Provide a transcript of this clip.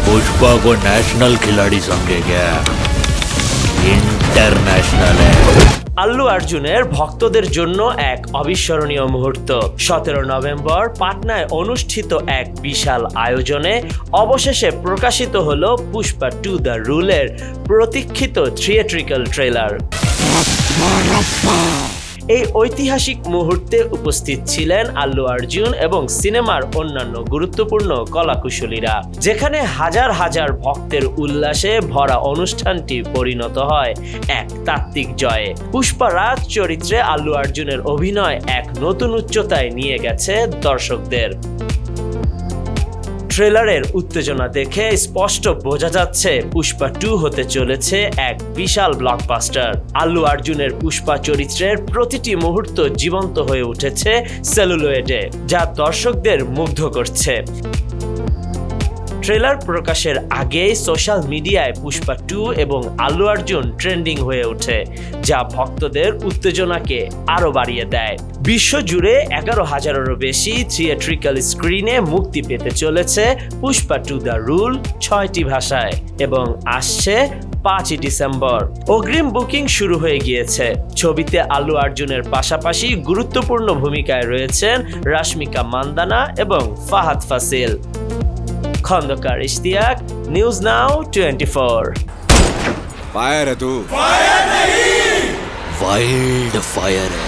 पुष्पा को नेशनल खिलाड़ी समझे क्या? इंटरनेशनल है। আল্লু অর্জুনের ভক্তদের জন্য এক অবিস্মরণীয় মুহূর্ত। 17 নভেম্বর পাটনায় অনুষ্ঠিত এক বিশাল আয়োজনে অবশেষে প্রকাশিত হলো পুষ্পা 2 দ্য রুলের প্রতীক্ষিত থিয়েট্রিক্যাল ট্রেলার। এই ঐতিহাসিক মুহূর্তে উপস্থিত ছিলেন আল্লু অর্জুন এবং সিনেমার অন্যান্য গুরুত্বপূর্ণ কলাকুশলীরা, যেখানে হাজার হাজার ভক্তের উল্লাসে ভরা অনুষ্ঠানটি পরিণত হয় এক তাত্ত্বিক জয়ে। পুষ্পা রাজ চরিত্রে আল্লু অর্জুনের অভিনয় এক নতুন উচ্চতায় নিয়ে গেছে দর্শকদের। ট্রেলারের উত্তেজনা দেখে স্পষ্ট বোঝা যাচ্ছে পুষ্পা 2 হতে চলেছে এক বিশাল ব্লকবাস্টার। আল্লু অর্জুনের পুষ্পা চরিত্রের প্রতিটি মুহূর্ত জীবন্ত হয়ে উঠেছে সেলুলয়েডে, যা দর্শকদের মুগ্ধ করছে। ট্রেলার প্রকাশের আগেই সোশ্যাল মিডিয়ায় পুষ্পা 2 এবং আল্লু অর্জুন ট্রেন্ডিং হয়ে ওঠে, যা ভক্তদের উত্তেজনাকে আরো বাড়িয়ে দেয়। বিশ্বজুড়ে 11,000-এরও বেশি থিয়েট্রিক্যাল স্ক্রিনে মুক্তি পেতে চলেছে পুষ্পা 2 দ্য রুল 6টি ভাষায় এবং আসছে 5ই ডিসেম্বর। অগ্রিম বুকিং শুরু হয়ে গিয়েছে। ছবিতে আল্লু অর্জুনের পাশাপাশি গুরুত্বপূর্ণ ভূমিকায় রয়েছেন রাশমিকা মান্দানা এবং Fahadh Faasil. Khandakar Ishtiaq, News Now 24। Fire है तू? वाइल्ड फायर है।